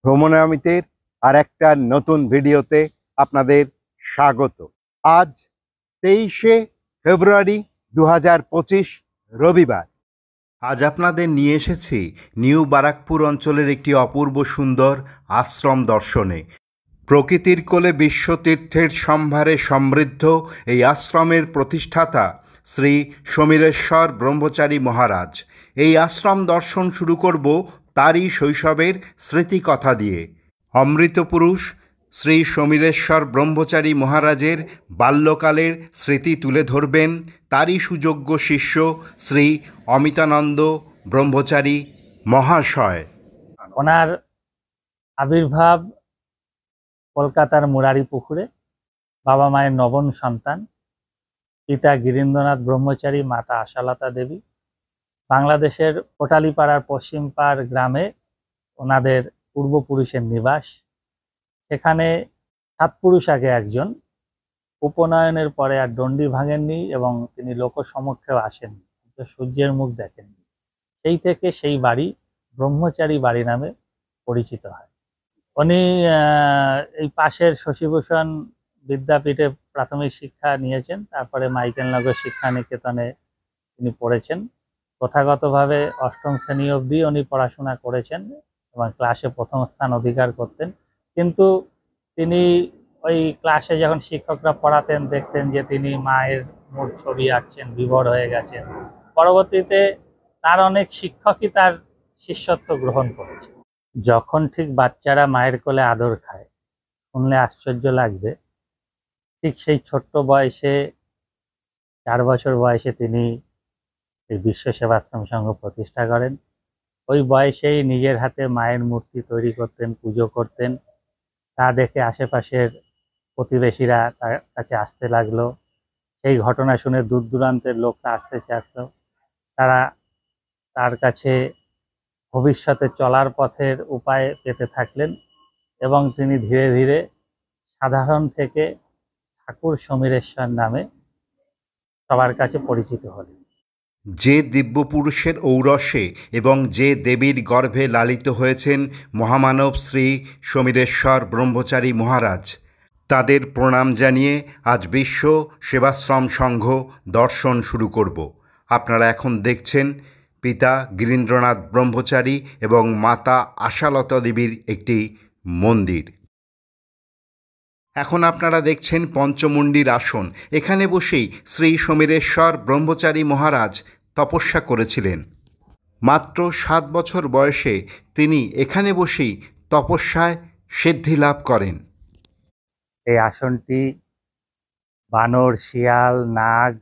ভ্রমণামিতের আর একটা নতুন ভিডিওতে আপনাদের স্বাগত। আজ 23শে ফেব্রুয়ারি 2025 রবিবার। আজ আপনাদের নিয়ে এসেছি নিউ বারাকপুর অঞ্চলের একটি অপূর্ব সুন্দর আশ্রম দর্শনে। প্রকৃতির কোলে বিশ্বতীর্থের সম্ভারে সমৃদ্ধ এই আশ্রমের প্রতিষ্ঠাতা শ্রী সমীরেশ্বর ব্রহ্মচারী মহারাজ। এই আশ্রম দর্শন শুরু করব তারই শৈশবের স্মৃতিকথা দিয়ে। অমৃতপুরুষ শ্রী সমীরেশ্বর ব্রহ্মচারী মহারাজের বাল্যকালের স্মৃতি তুলে ধরবেন তারই সুযোগ্য শিষ্য শ্রী অমিতানন্দ ব্রহ্মচারী মহাশয়। ওনার আবির্ভাব কলকাতার মুরারিপুকুরে। বাবা মায়ের নবম সন্তান। পিতা গিরীন্দ্রনাথ ব্রহ্মচারী, মাতা আশালতা দেবী। বাংলাদেশের কোটালীপাড়ার পশ্চিমপাড় গ্রামে ওনাদের পূর্বপুরুষের নিবাস। সেখানে 7 পুরুষ আগে একজন উপনয়নের পরে আর ডন্ডি ভাঙেননি এবং তিনি লোকসমক্ষেও আসেননি, সূর্যের মুখ দেখেননি। সেই থেকে সেই বাড়ি ব্রহ্মচারী বাড়ি নামে পরিচিত হয়। উনি এই পাশের শশীভূষণ বিদ্যাপীঠে প্রাথমিক শিক্ষা নিয়েছেন, তারপরে মাইকেলনগর শিক্ষা নিকেতনে তিনি পড়েছেন। প্রথাগতভাবে 8ম শ্রেণী অবধি উনি পড়াশোনা করেছেন এবং ক্লাসে প্রথম স্থান অধিকার করতেন। কিন্তু তিনি ওই ক্লাসে যখন শিক্ষকরা পড়াতেন দেখতেন যে তিনি মায়ের মূল ছবি আঁকছেন, বিভোর হয়ে গেছেন। পরবর্তীতে তার অনেক শিক্ষকই তার শিষ্যত্ব গ্রহণ করেছে। যখন ঠিক বাচ্চারা মায়ের কোলে আদর খায়, শুনলে আশ্চর্য লাগবে, ঠিক সেই ছোট্ট বয়সে 4 বছর বয়সে তিনি এই বিশ্ব সেবাশ্রম সংঘ প্রতিষ্ঠা করেন। ওই বয়সেই নিজের হাতে মায়ের মূর্তি তৈরি করতেন, পুজো করতেন। তা দেখে আশেপাশের প্রতিবেশীরা তার কাছে আসতে লাগলো। সেই ঘটনা শুনে দূর দূরান্তের লোকরা আসতে চাইত। তারা তার কাছে ভবিষ্যতে চলার পথের উপায় পেতে থাকলেন এবং তিনি ধীরে ধীরে সাধারণ থেকে ঠাকুর সমীরেশ্বর নামে সবার কাছে পরিচিত হলেন। যে দিব্যপুরুষের ঔরসে এবং যে দেবীর গর্ভে লালিত হয়েছেন মহামানব শ্রী সমীরেশ্বর ব্রহ্মচারী মহারাজ, তাদের প্রণাম জানিয়ে আজ বিশ্ব সেবাশ্রম সংঘ দর্শন শুরু করব। আপনারা এখন দেখছেন পিতা গিরীন্দ্রনাথ ব্রহ্মচারী এবং মাতা আশালতা দেবীর একটি মন্দির। এখন আপনারা দেখছেন পঞ্চমুণ্ডির আসন। এখানে বসেই শ্রী সমীরেশ্বর ব্রহ্মচারী মহারাজ তপস্যা করেছিলেন। মাত্র 7 বছর বয়সে তিনি এখানে বসেই তপস্যায় সিদ্ধি লাভ করেন। এই আসনটি বানর, শিয়াল, নাগ,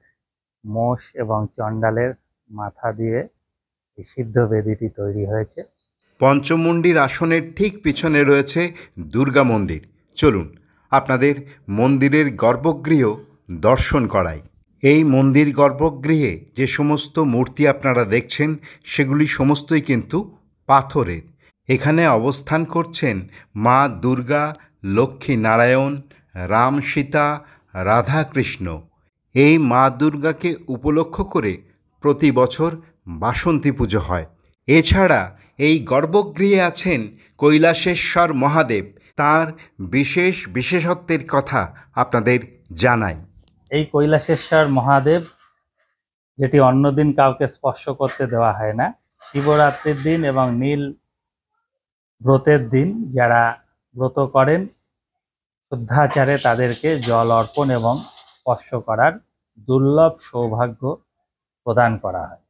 মোষ এবং চণ্ডালের মাথা দিয়ে এই সিদ্ধ বেদিটি তৈরি হয়েছে। পঞ্চমুণ্ডির আসনের ঠিক পিছনে রয়েছে দুর্গা মন্দির। চলুন আপনাদের মন্দিরের গর্ভগৃহ দর্শন করাই। এই মন্দির গর্ভগৃহে যে সমস্ত মূর্তি আপনারা দেখছেন সেগুলি সমস্তই কিন্তু পাথরের। এখানে অবস্থান করছেন মা দুর্গা, লক্ষ্মী নারায়ণ, রাম সীতা, রাধা কৃষ্ণ। এই মা দুর্গাকে উপলক্ষ করে প্রতি বছর বাসন্তী পুজো হয়। এছাড়া এই গর্ভগৃহে আছেন কৈলাসেশ্বর মহাদেব। তার বিশেষ বিশেষত্বের কথা আপনাদের জানাই। এই কৈলাসেশ্বর মহাদেব, যেটি অন্যদিন কাউকে স্পর্শ করতে দেওয়া হয় না, শিবরাত্রির দিন এবং নীল ব্রতের দিন যারা ব্রত করেন শুদ্ধাচারে তাদেরকে জল অর্পণ এবং স্পর্শ করার দুর্লভ সৌভাগ্য প্রদান করা হয়।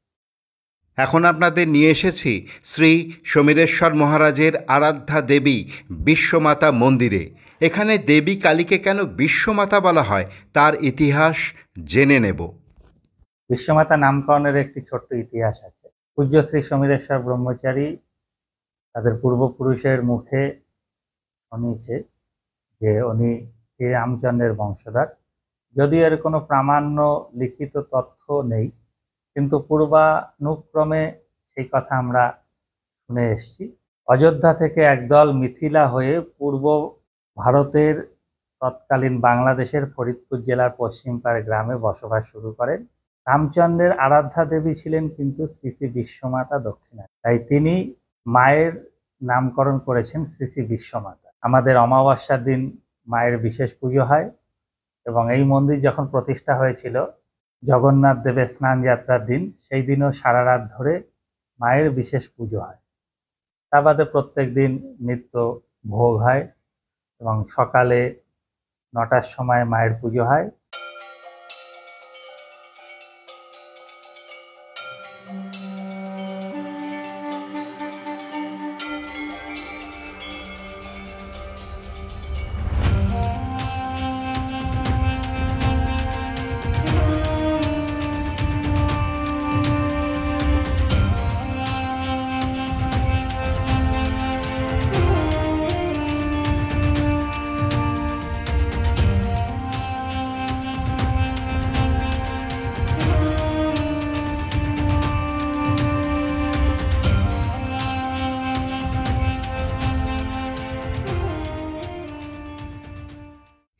এখন আপনাদের নিয়ে এসেছি শ্রী সমীরেশ্বর মহারাজের আরাধ্যা দেবী বিশ্বমাতা মন্দিরে। এখানে দেবী কালীকে কেন বিশ্বমাতা বলা হয় তার ইতিহাস জেনে নেব। বিশ্বমাতা নামকরণের একটি ছোট্ট ইতিহাস আছে। পূজ্য শ্রী সমীরেশ্বর ব্রহ্মচারী তাদের পূর্বপুরুষের মুখে শুনিয়েছে যে উনি শ্রী রামচন্দ্রের বংশধর। যদিও এর কোনো প্রামাণ্য লিখিত তথ্য নেই, কিন্তু পূর্বানুক্রমে সেই কথা আমরা শুনে এসেছি। অযোধ্যা থেকে একদল মিথিলা হয়ে পূর্ব ভারতের তৎকালীন বাংলাদেশের ফরিদপুর জেলার পশ্চিমপাড় গ্রামে বসবাস শুরু করেন। রামচন্দ্রের আরাধ্যা দেবী ছিলেন কিন্তু শ্রী শ্রী বিশ্বমাতা দক্ষিণা। তাই তিনি মায়ের নামকরণ করেছেন শ্রী শ্রী বিশ্বমাতা। আমাদের অমাবস্যার দিন মায়ের বিশেষ পুজো হয় এবং এই মন্দির যখন প্রতিষ্ঠা হয়েছিল জগন্নাথ দেবের স্নান যাত্রার দিন, সেই দিনও সারা রাত ধরে মায়ের বিশেষ পুজো হয়। তা বাদে প্রত্যেক দিন নিত্য ভোগ হয় এবং সকালে 9টার সময় মায়ের পুজো হয়।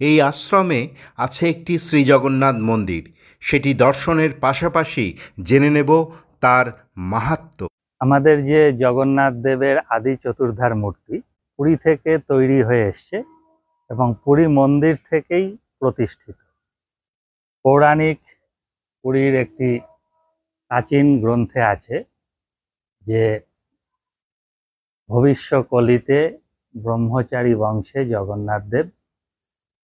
এই আশ্রমে আছে একটি শ্রী জগন্নাথ মন্দির। সেটি দর্শনের পাশাপাশি জেনে নেব তার মাহাত্ম্য। আমাদের যে জগন্নাথ দেবের আদি চতুর্ধার মূর্তি পুরী থেকে তৈরি হয়ে এসছে এবং পুরী মন্দির থেকেই প্রতিষ্ঠিত। পৌরাণিক পুরীর একটি প্রাচীন গ্রন্থে আছে যে ভবিষ্যকলিতে ব্রহ্মচারী বংশে জগন্নাথ দেব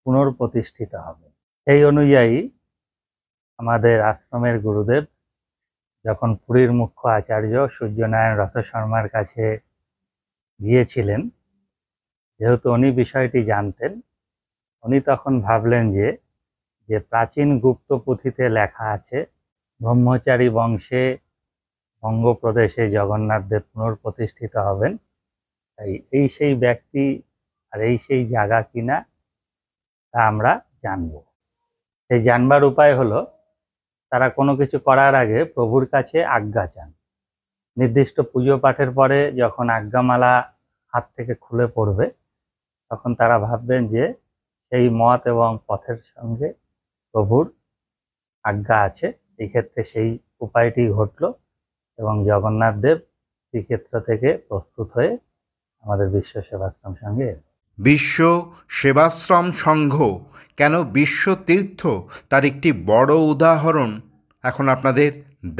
পুনর্প্রতিষ্ঠিত হবে। এই অনুযায়ী আমাদের আশ্রমের গুরুদেব যখন পুরীর মুখ্য আচার্য সূর্যনারায়ণ রথ শর্মার কাছে গিয়েছিলেন, যেহেতু উনি বিষয়টি জানতেন, উনি তখন ভাবলেন যে প্রাচীন গুপ্ত পুঁথিতে লেখা আছে ব্রহ্মচারী বংশে বঙ্গপ্রদেশে জগন্নাথ দেব পুনর্প্রতিষ্ঠিত হবেন, তাই এই সেই ব্যক্তি আর এই সেই জায়গা কিনা তা আমরা জানব। এই জানবার উপায় হলো তারা কোনো কিছু করার আগে প্রভুর কাছে আজ্ঞা চান। নির্দিষ্ট পুজো পাঠের পরে যখন আজ্ঞামালা হাত থেকে খুলে পড়বে তখন তারা ভাববেন যে সেই মত এবং পথের সঙ্গে প্রভুর আজ্ঞা আছে। এই ক্ষেত্রে সেই উপায়টি ঘটল এবং জগন্নাথ দেব শ্রীক্ষেত্র থেকে প্রস্তুত হয়ে আমাদের বিশ্ব সেবাশ্রম সঙ্গে এল। বিশ্ব সেবাশ্রম সংঘ কেন বিশ্ব তীর্থ তার একটি বড় উদাহরণ এখন আপনাদের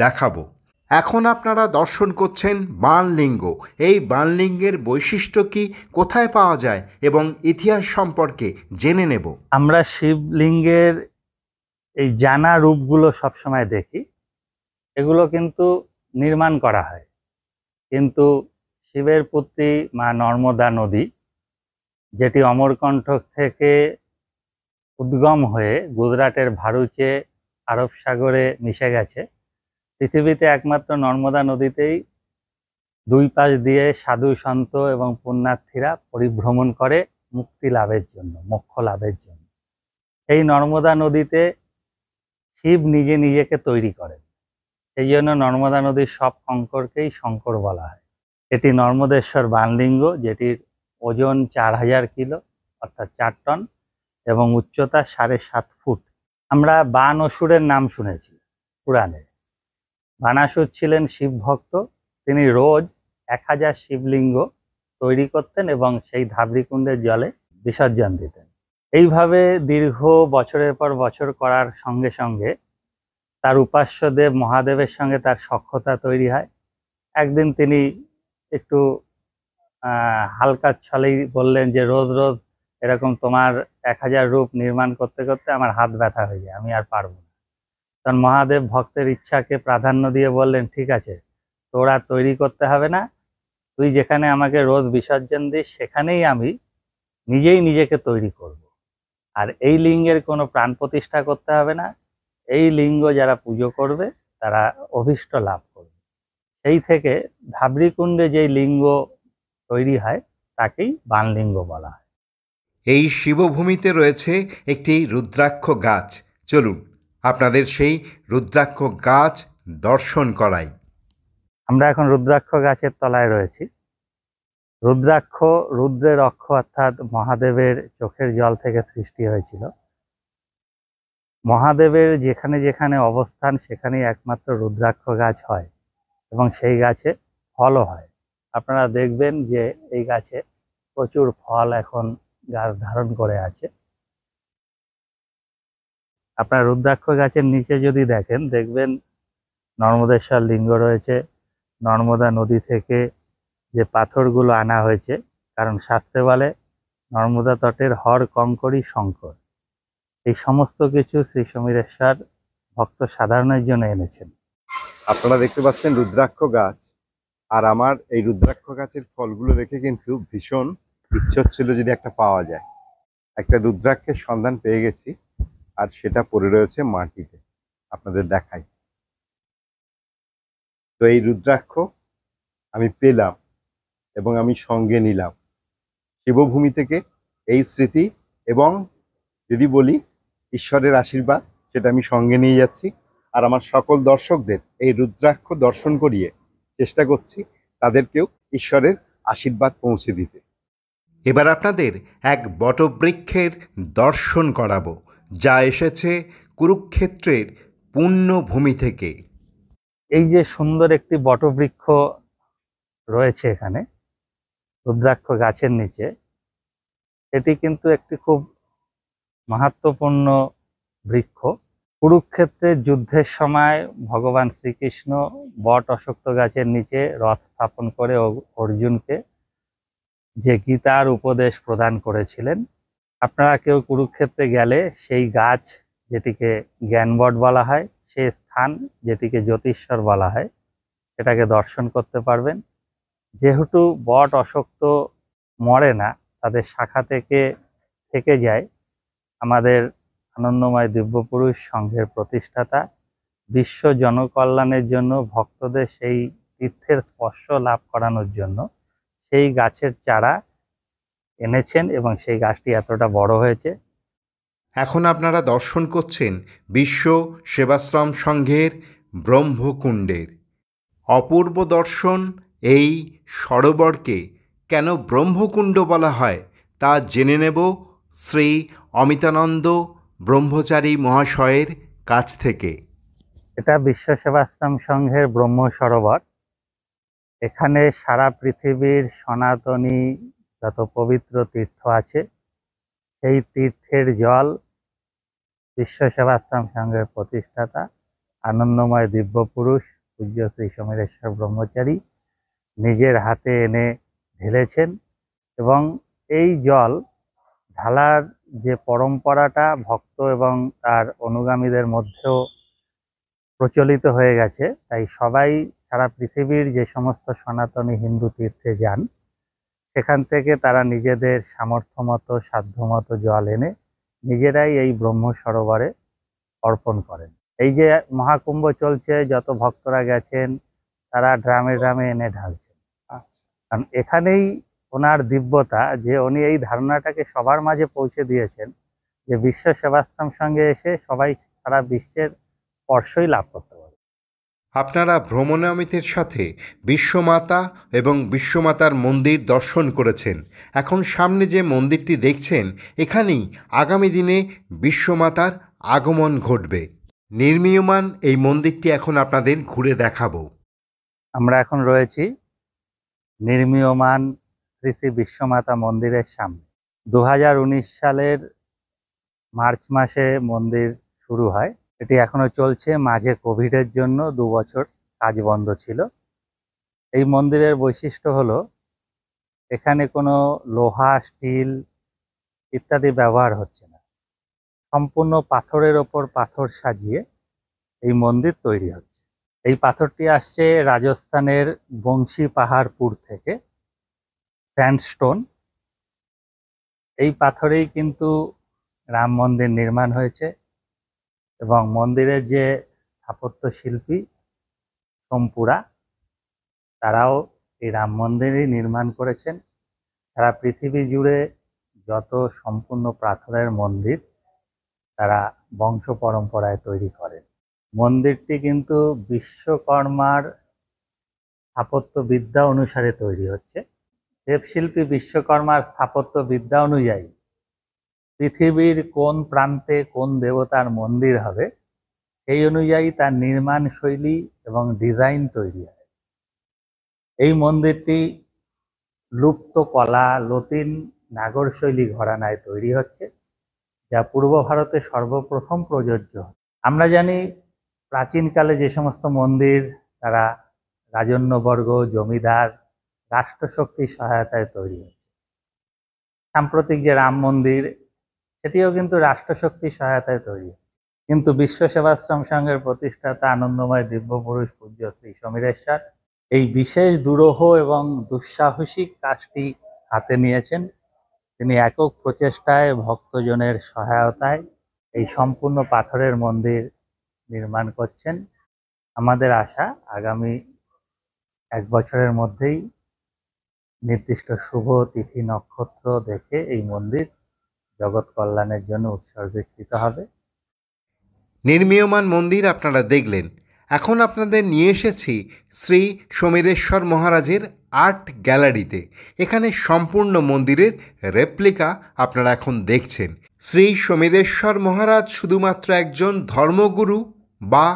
দেখাবো। এখন আপনারা দর্শন করছেন বাণলিঙ্গ। এই বাণলিঙ্গের বৈশিষ্ট্য কি, কোথায় পাওয়া যায় এবং ইতিহাস সম্পর্কে জেনে নেব। আমরা শিবলিঙ্গের এই জানা রূপগুলো সবসময় দেখি, এগুলো কিন্তু নির্মাণ করা হয়, কিন্তু শিবের পুত্রী মা নর্মদা নদী, যেটি অমরকণ্টক থেকে উদ্গম হয়ে গুজরাটের ভারুচে আরব সাগরে মিশে গেছে, পৃথিবীতে একমাত্র নর্মদা নদীতেই দুই পাশ দিয়ে সাধু সন্ত এবং পুণ্যার্থীরা পরিভ্রমণ করে মুক্তি লাভের জন্য, মোক্ষ লাভের জন্য। এই নর্মদা নদীতে শিব নিজে নিজেকে তৈরি করেন, সেই জন্য নর্মদা নদীর সব কঙ্করকেই শঙ্কর বলা হয়। এটি নর্মদেশ্বর বাণলিঙ্গ, যেটির ওজন 4000 কিলো অর্থাৎ 4 টন এবং উচ্চতা 7.5 ফুট। আমরা বান অসুরের নাম শুনেছি পুরাণে। বানাসুর ছিলেন শিব ভক্ত, তিনি রোজ 1000 শিবলিঙ্গ তৈরি করতেন এবং সেই ধাবড়িকুণ্ডের জলে বিসর্জন দিতেন। এইভাবে দীর্ঘ বছরের পর বছর করার সঙ্গে সঙ্গে তার উপাস্য দেব মহাদেবের সঙ্গে তার সখ্যতা তৈরি হয়। একদিন তিনি একটু হালকা ছলেই বললেন যে রোজ রোজ এরকম তোমার 1000 রূপ নির্মাণ করতে করতে আমার হাত ব্যথা হয়ে যায়, আমি আর পারবো না। তখন মহাদেব ভক্তের ইচ্ছাকে প্রাধান্য দিয়ে বললেন, ঠিক আছে, তোরা তৈরি করতে হবে না, তুই যেখানে আমাকে রোজ বিসর্জন দিস সেখানেই আমি নিজেই নিজেকে তৈরি করব। আর এই লিঙ্গের কোনো প্রাণ প্রতিষ্ঠা করতে হবে না, এই লিঙ্গ যারা পুজো করবে তারা অভীষ্ট লাভ করবে। সেই থেকে ধাবড়িকুণ্ডে যেই লিঙ্গ তৈরি হয় তাকেই বাণলিঙ্গ বলা হয়। এই শিবভূমিতে রয়েছে একটি রুদ্রাক্ষ গাছ। চলুন আপনাদের সেই রুদ্রাক্ষ গাছ দর্শন করাই। আমরা এখন রুদ্রাক্ষ গাছের তলায় রয়েছি। রুদ্রাক্ষ রুদ্রের অক্ষ অর্থাৎ মহাদেবের চোখের জল থেকে সৃষ্টি হয়েছিল। মহাদেবের যেখানে যেখানে অবস্থান সেখানেই একমাত্র রুদ্রাক্ষ গাছ হয় এবং সেই গাছে ফলও হয়। আপনারা দেখবেন যে এই গাছে প্রচুর ফল এখন গাছ ধারণ করে আছে। আপনার রুদ্রাক্ষ গাছের নিচে যদি দেখেন, দেখবেন নর্মদেশ্বর লিঙ্গ রয়েছে। নর্মদা নদী থেকে যে পাথরগুলো আনা হয়েছে, কারণ শাস্ত্রে বলে নর্মদা তটের হর কঙ্করই শঙ্কর। এই সমস্ত কিছু শ্রী সমীরেশ্বর ভক্ত সাধারণের জন্য এনেছেন। আপনারা দেখতে পাচ্ছেন রুদ্রাক্ষ গাছ, আর আমার এই রুদ্রাক্ষ গাছের ফলগুলো দেখে কিন্তু ভীষণ ইচ্ছে হচ্ছিল যদি একটা পাওয়া যায়। একটা রুদ্রাক্ষের সন্ধান পেয়ে গেছি, আর সেটা পড়ে রয়েছে মাটিতে, আপনাদের দেখাই। তো এই রুদ্রাক্ষ আমি পেলাম এবং আমি সঙ্গে নিলাম শিবভূমি থেকে। এই স্মৃতি এবং যদি বলি ঈশ্বরের আশীর্বাদ, সেটা আমি সঙ্গে নিয়ে যাচ্ছি। আর আমার সকল দর্শকদের এই রুদ্রাক্ষ দর্শন করিয়ে চেষ্টা করছি তাদেরকেও ঈশ্বরের আশীর্বাদ পৌঁছে দিতে। এবার আপনাদের এক বটবৃক্ষের দর্শন করাবো, যা এসেছে কুরুক্ষেত্রের পুণ্যভূমি থেকে। এই যে সুন্দর একটি বটবৃক্ষ রয়েছে এখানে রুদ্রাক্ষ গাছের নিচে, এটি কিন্তু একটি খুব মাহাত্ম্যপূর্ণ বৃক্ষ। কুরুক্ষেত্রের যুদ্ধের সময় ভগবান শ্রীকৃষ্ণ বট অশ্বত্থ গাছের নিচে রথ স্থাপন করে অর্জুনকে যে গীতার উপদেশ প্রদান করেছিলেন। আপনারা কেউ কুরুক্ষেত্রে গেলে সেই গাছ, যেটিকে জ্ঞানবট বলা হয়, সেই স্থান যেটিকে জ্যোতিশ্বর বলা হয়, সেটাকে দর্শন করতে পারবেন। যেহেতু বট অশ্বত্থ মরে না, তাদের শাখা থেকে যায়, আমাদের আনন্দময় দিব্যপুরুষ সংঘের প্রতিষ্ঠাতা বিশ্ব জনকল্যাণের জন্য ভক্তদের সেই তীর্থের স্পর্শ লাভ করানোর জন্য সেই গাছের চারা এনেছেন এবং সেই গাছটি এতটা বড় হয়েছে। এখন আপনারা দর্শন করছেন বিশ্ব সেবাশ্রম সংঘের ব্রহ্মকুণ্ডের অপূর্ব দর্শন। এই সরোবরকে কেন ব্রহ্মকুণ্ড বলা হয় তা জেনে নেব শ্রী অমিতানন্দ ব্রহ্মচারী মহাশয়ের কাছ থেকে। এটা বিশ্ব সেবাশ্রম সংঘের ব্রহ্ম সরোবর। এখানে সারা পৃথিবীর সনাতনী যত পবিত্র তীর্থ আছে, সেই তীর্থের জল বিশ্ব সেবাশ্রম সংঘের প্রতিষ্ঠাতা আনন্দময় দিব্যপুরুষ পূজ্য শ্রী সমীরেশ্বর ব্রহ্মচারী নিজের হাতে এনে ঢেলেছেন। এবং এই জল ঢালার যে পরম্পরাটা ভক্ত এবং তার অনুগামীদের মধ্যেও প্রচলিত হয়ে গেছে, তাই সবাই সারা পৃথিবীর যে সমস্ত সনাতনী হিন্দু তীর্থে যান, সেখান থেকে তারা নিজেদের সামর্থ্য মতো সাধ্যমতো জল এনে নিজেরাই এই ব্রহ্ম সরোবরে অর্পণ করেন। এই যে মহাকুম্ভ চলছে, যত ভক্তরা গেছেন তারা ড্রামে ড্রামে এনে ঢালছেন। কারণ এখানেই ওনার দিব্যতা, যে উনি এই ধারণাটাকে সবার মাঝে পৌঁছে দিয়েছেন যে বিশ্ব সেবাশ্রম সঙ্গে এসে সবাই সারা বিশ্বের স্পর্শই লাভ করতে পারে। আপনারা ভ্রমণামিতের সাথে বিশ্বমাতা এবং বিশ্বমাতার মন্দির দর্শন করেছেন। এখন সামনে যে মন্দিরটি দেখছেন, এখানেই আগামী দিনে বিশ্বমাতার আগমন ঘটবে। নির্মীয়মান এই মন্দিরটি এখন আপনাদের ঘুরে দেখাবো। আমরা এখন রয়েছি নির্মীয়মান শ্রী শ্রী বিশ্বমাতা মন্দিরের সামনে। 2019 সালের মার্চ মাসে মন্দির শুরু হয়। এটি এখনো চলছে, মাঝে কোভিডের জন্য 2 বছর কাজ বন্ধ ছিল। এই মন্দিরের বৈশিষ্ট্য হলো এখানে কোনো লোহা, স্টিল ইত্যাদি ব্যবহার হচ্ছে না। সম্পূর্ণ পাথরের ওপর পাথর সাজিয়ে এই মন্দির তৈরি হচ্ছে। এই পাথরটি আসছে রাজস্থানের বংশী পাহাড়পুর থেকে, স্যান্ডস্টোন। এই পাথরেই কিন্তু রাম মন্দির নির্মাণ হয়েছে এবং মন্দিরের যে স্থাপত্য শিল্পী সোমপুরা, তারাও এই রাম মন্দিরই নির্মাণ করেছেন। সারা পৃথিবী জুড়ে যত সম্পূর্ণ পাথরের মন্দির তারা বংশ পরম্পরায় তৈরি করেন। মন্দিরটি কিন্তু বিশ্বকর্মার স্থাপত্য বিদ্যা অনুসারে তৈরি হচ্ছে। দেবশিল্পী বিশ্বকর্মার স্থাপত্য বিদ্যা অনুযায়ী পৃথিবীর কোন প্রান্তে কোন দেবতার মন্দির হবে, সেই অনুযায়ী তার নির্মাণ শৈলী এবং ডিজাইন তৈরি হয়। এই মন্দিরটি লুপ্ত কলা লতিন নাগরশৈলী ঘরানায় তৈরি হচ্ছে, যা পূর্ব ভারতে সর্বপ্রথম প্রযোজ্য। আমরা জানি প্রাচীনকালে যে সমস্ত মন্দির তারা রাজন্যবর্গ, জমিদার, রাষ্ট্রশক্তির সহায়তায় তৈরি হচ্ছে। সাম্প্রতিক যে রাম মন্দির, সেটিও কিন্তু রাষ্ট্রশক্তির সহায়তায় তৈরি হচ্ছে। কিন্তু বিশ্ব সেবাশ্রম সংঘের প্রতিষ্ঠাতা আনন্দময় দিব্যপুরুষ পূজ্য শ্রী সমীরেশ্বর এই বিশেষ দুরূহ এবং দুঃসাহসিক কাজটি হাতে নিয়েছেন। তিনি একক প্রচেষ্টায় ভক্তজনের সহায়তায় এই সম্পূর্ণ পাথরের মন্দির নির্মাণ করছেন। আমাদের আশা আগামী 1 বছরের মধ্যেই নির্দিষ্ট শুভ তিথি নক্ষত্র দেখে এই মন্দির জগৎ কল্যাণের জন্য উৎসর্গীকৃত হবে। নির্মীয়মান মন্দির আপনারা দেখলেন। এখন আপনাদের নিয়ে এসেছি শ্রী সমীরেশ্বর মহারাজের আর্ট গ্যালারিতে। এখানে সম্পূর্ণ মন্দিরের রেপ্লিকা আপনারা এখন দেখছেন। শ্রী সমীরেশ্বর মহারাজ শুধুমাত্র একজন ধর্মগুরু বা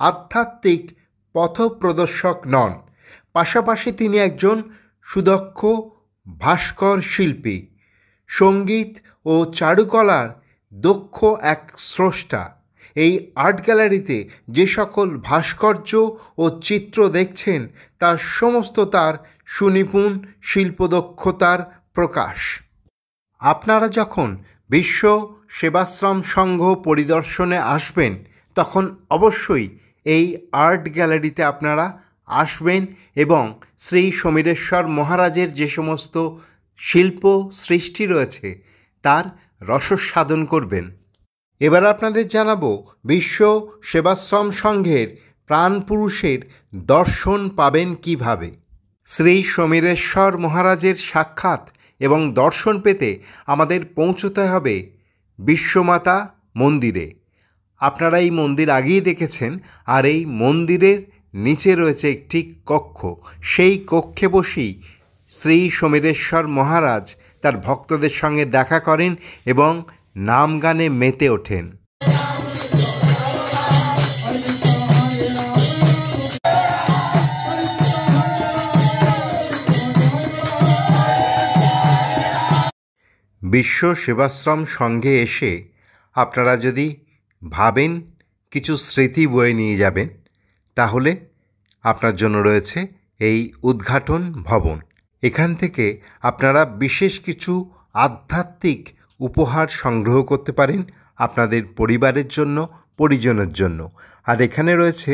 আধ্যাত্মিক পথপ্রদর্শক নন, পাশাপাশি তিনি একজন সুদক্ষ ভাস্কর শিল্পী, সঙ্গীত ও চারুকলার দক্ষ এক স্রষ্টা। এই আর্ট গ্যালারিতে যে সকল ভাস্কর্য ও চিত্র দেখছেন তা সমস্ত তার সুনিপুণ শিল্পদক্ষতার প্রকাশ। আপনারা যখন বিশ্ব সেবাশ্রম সংঘ পরিদর্শনে আসবেন তখন অবশ্যই এই আর্ট গ্যালারিতে আপনারা আসবেন এবং শ্রী সমীরেশ্বর মহারাজের যে সমস্ত শিল্প সৃষ্টি রয়েছে তার রসস্বাদন করবেন। এবার আপনাদের জানাবো বিশ্ব সেবাশ্রম সংঘের প্রাণপুরুষের দর্শন পাবেন কিভাবে। শ্রী সমীরেশ্বর মহারাজের সাক্ষাৎ এবং দর্শন পেতে আমাদের পৌঁছতে হবে বিশ্বমাতা মন্দিরে। আপনারা এই মন্দির আগেই দেখেছেন, আর এই মন্দিরের নিচে রয়েছে একটি কক্ষ। সেই কক্ষে বসেই শ্রী সমীরেশ্বর মহারাজ তার ভক্তদের সঙ্গে দেখা করেন এবং নাম গানে মেতে ওঠেন। বিশ্ব সেবাশ্রম সংঘে এসে আপনারা যদি ভাবেন কিছু স্মৃতি বয়ে নিয়ে যাবেন, তাহলে আপনার জন্য রয়েছে এই উদ্ঘাটন ভবন। এখান থেকে আপনারা বিশেষ কিছু আধ্যাত্মিক উপহার সংগ্রহ করতে পারেন আপনাদের পরিবারের জন্য, পরিজনের জন্য। আর এখানে রয়েছে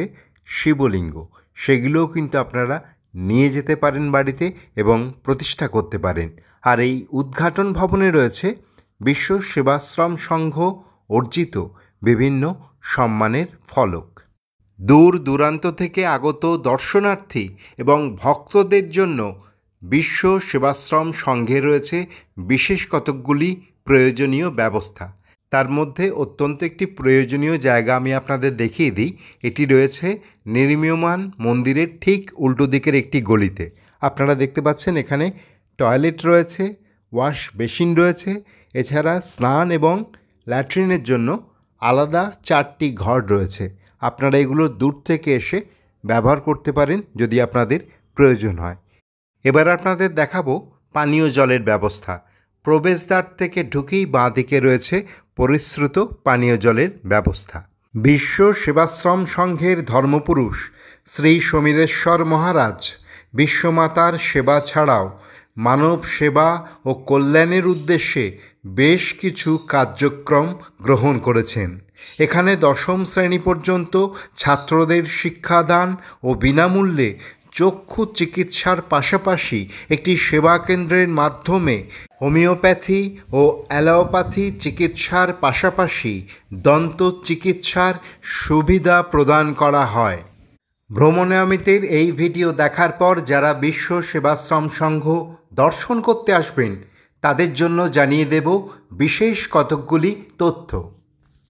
শিবলিঙ্গ, সেগুলোও কিন্তু আপনারা নিয়ে যেতে পারেন বাড়িতে এবং প্রতিষ্ঠা করতে পারেন। আর এই উদ্ঘাটন ভবনে রয়েছে বিশ্ব সেবাশ্রম সংঘ অর্জিত বিভিন্ন সম্মানের ফলক। দূর দূরান্ত থেকে আগত দর্শনার্থী এবং ভক্তদের জন্য বিশ্ব সেবাশ্রম সংঘে রয়েছে বিশেষ কতকগুলি প্রয়োজনীয় ব্যবস্থা। তার মধ্যে অত্যন্ত একটি প্রয়োজনীয় জায়গা আমি আপনাদের দেখিয়ে দিই। এটি রয়েছে নির্মীয়মান মন্দিরের ঠিক উল্টো দিকের একটি গলিতে। আপনারা দেখতে পাচ্ছেন এখানে টয়লেট রয়েছে, ওয়াশ বেসিন রয়েছে, এছাড়া স্নান এবং ল্যাট্রিনের জন্য আলাদা 4টি ঘর রয়েছে। আপনারা এগুলো দূর থেকে এসে ব্যবহার করতে পারেন যদি আপনাদের প্রয়োজন হয়। এবার আপনাদের দেখাবো পানীয় জলের ব্যবস্থা। প্রবেশদ্বার থেকে ঢুকেই বাঁ দিকে রয়েছে পরিশ্রুত পানীয় জলের ব্যবস্থা। বিশ্ব সেবাশ্রম সংঘের ধর্মপুরুষ শ্রী সমীরেশ্বর মহারাজ বিশ্বমাতার সেবা ছাড়াও মানব সেবা ও কল্যাণের উদ্দেশ্যে বেশ কিছু কার্যক্রম গ্রহণ করেছেন। এখানে 10ম শ্রেণী পর্যন্ত ছাত্রদের শিক্ষাদান ও বিনামূল্যে চক্ষু চিকিৎসার পাশাপাশি একটি সেবা কেন্দ্রের মাধ্যমে হোমিওপ্যাথি ও অ্যালোপ্যাথি চিকিৎসার পাশাপাশি দন্ত চিকিৎসার সুবিধা প্রদান করা হয়। ভ্রমণামিতের এই ভিডিও দেখার পর যারা বিশ্ব সেবাশ্রম সংঘ দর্শন করতে আসবেন তাদের জন্য জানিয়ে দেব বিশেষ কতকগুলি তথ্য।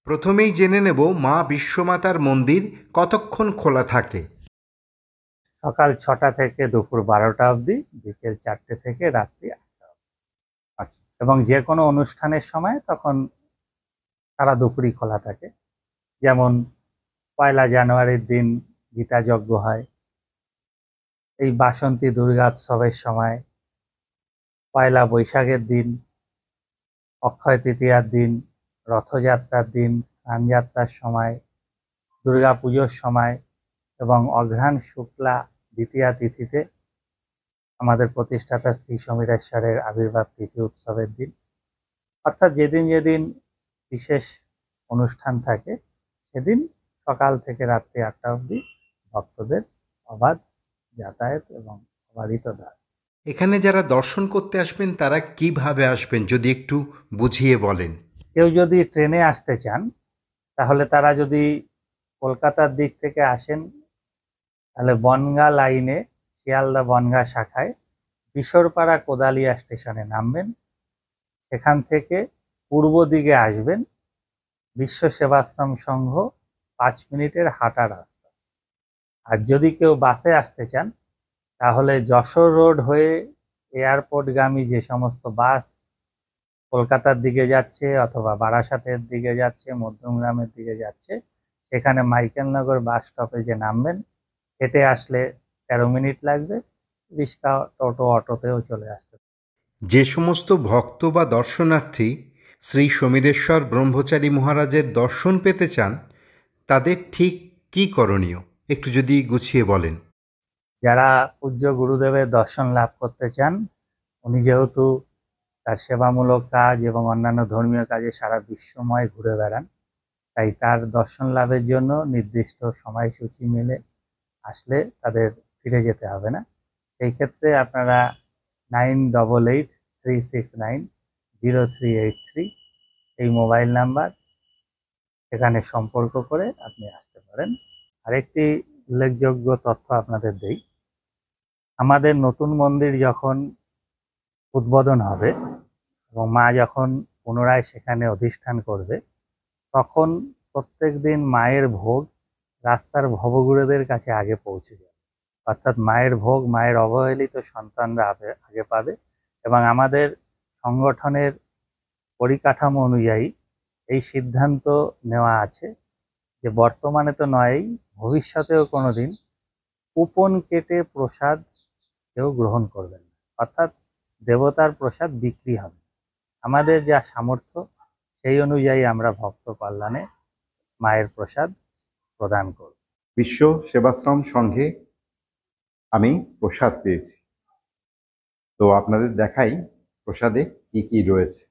প্রথমেই জেনে নেব মা বিশ্বমাতার মন্দির কতক্ষণ খোলা থাকে। সকাল 6টা থেকে দুপুর 12টা অবধি, বিকেল 4টে থেকে রাত্রি 8টা অবধি। আচ্ছা, এবং যে কোনো অনুষ্ঠানের সময় তখন সারা দুপুরই খোলা থাকে। যেমন 1 জানুয়ারির দিন গীতা যজ্ঞ হয়, এই বাসন্তী দুর্গোৎসবের সময় পয়লা বৈশাখের দিন, অক্ষয় তৃতীয়ার দিন, রথযাত্রার দিন, স্নানযাত্রার সময়, দুর্গা পুজোর সময় এবং অঘ্রাণ শুক্লা দ্বিতীয়া তিথিতে আমাদের প্রতিষ্ঠাতা শ্রী সমীরেশ্বরের আবির্ভাব তিথি উৎসবের দিন। অর্থাৎ যেদিন যেদিন বিশেষ অনুষ্ঠান থাকে সেদিন সকাল থেকে রাত্রি 8টা অবধি ভক্তদের অবাধ যাতায়াত এবং অবাধিত দ্বার। এখানে যারা দর্শন করতে আসবেন তারা কিভাবে আসবেন যদি একটু বুঝিয়ে বলেন। কেউ যদি ট্রেনে আসতে চান তাহলে তারা যদি কলকাতার দিক থেকে আসেন তাহলে বনগাঁ লাইনে শিয়ালদা বনগাঁ শাখায় বিশরপাড়া কোদালিয়া স্টেশনে নামবেন। সেখান থেকে পূর্ব দিকে আসবেন, বিশ্ব সেবাশ্রম সংঘ 5 মিনিটের হাঁটা রাস্তা। আর যদি কেউ বাসে আসতে চান তাহলে যশোর রোড হয়ে এয়ারপোর্টগামী যে সমস্ত বাস কলকাতার দিকে যাচ্ছে অথবা বারাসাতের দিকে যাচ্ছে, মধ্যমগ্রামের দিকে যাচ্ছে, সেখানে মাইকেলনগর বাস স্টপেজে নামবেন। হেঁটে আসলে 13 মিনিট লাগবে, রিক্সা, টোটো, অটোতেও চলে আসতে পারে। যে সমস্ত ভক্ত বা দর্শনার্থী শ্রী সমীরেশ্বর ব্রহ্মচারী মহারাজের দর্শন পেতে চান তাদের ঠিক কী করণীয় একটু যদি গুছিয়ে বলেন। যারা পূজ্য গুরুদেবের দর্শন লাভ করতে চান, উনি যেহেতু তার সেবামূলক কাজ এবং অন্যান্য ধর্মীয় কাজে সারা বিশ্বময় ঘুরে বেড়ান, তাই তার দর্শন লাভের জন্য নির্দিষ্ট সময়সূচি মেলে আসলে তাদের ফিরে যেতে হবে না। সেই ক্ষেত্রে আপনারা 9883690383 এই মোবাইল নাম্বার, এখানে সম্পর্ক করে আপনি আসতে পারেন। আরেকটি উল্লেখযোগ্য তথ্য আপনাদের দেই, আমাদের নতুন মন্দির যখন উদ্বোধন হবে এবং মা যখন পুনরায় সেখানে অধিষ্ঠান করবে, তখন প্রত্যেক দিন মায়ের ভোগ রাস্তার ভবঘুরেদের কাছে আগে পৌঁছে যাবে। অর্থাৎ মায়ের ভোগ মায়ের অবহেলিত সন্তানরা আগে পাবে। এবং আমাদের সংগঠনের পরিকাঠামো অনুযায়ী এই সিদ্ধান্ত নেওয়া আছে যে বর্তমানে তো নয়ই, ভবিষ্যতেও কোনোদিন কুপন কেটে প্রসাদ কেউ গ্রহণ করবেন না। অর্থাৎ দেবতার প্রসাদ বিক্রি হবে। আমাদের যা সামর্থ্য সেই অনুযায়ী আমরা ভক্ত কল্যাণে মায়ের প্রসাদ প্রদান করব। বিশ্ব সেবাশ্রম সংঘে আমি প্রসাদ পেয়েছি, তো আপনাদের দেখাই প্রসাদে কি কি রয়েছে।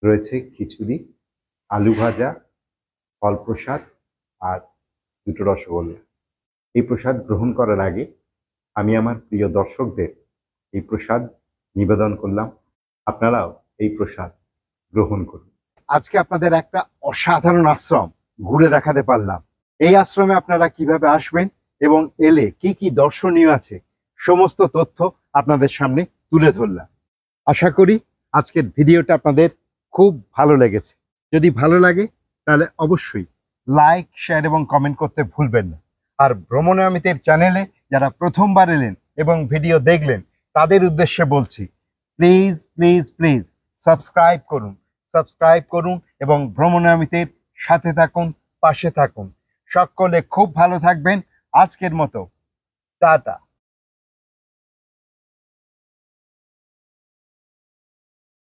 রয়েছে খিচুড়ি, আলু ভাজা, ফল প্রসাদ আর 2টো রসগোল্লা। এই প্রসাদ গ্রহণ করার আগে আমি আমার প্রিয় দর্শকদের এই প্রসাদ নিবেদন করলাম, আপনারাও এই প্রসাদ গ্রহণ করুন। আজকে আপনাদের একটা অসাধারণ আশ্রম ঘুরে দেখাতে পারলাম। এই আশ্রমে আপনারা কিভাবে আসবেন এবং এলে কি কি দর্শনীয় আছে সমস্ত তথ্য আপনাদের সামনে তুলে ধরলাম। আশা করি আজকের ভিডিওটা আপনাদের খুব ভালো লেগেছে। যদি ভালো লাগে তাহলে অবশ্যই লাইক, শেয়ার এবং কমেন্ট করতে ভুলবেন না। আর ভ্রমণামিতের চ্যানেলে যারা প্রথমবার এলেন এবং ভিডিও দেখলেন তাদের উদ্দেশ্যে বলছি, প্লিজ প্লিজ প্লিজ সাবস্ক্রাইব করুন এবং ভ্রমণামিতের সাথে থাকুন, পাশে থাকুন। সকলে খুব ভালো থাকবেন। আজকের মতো টাটা।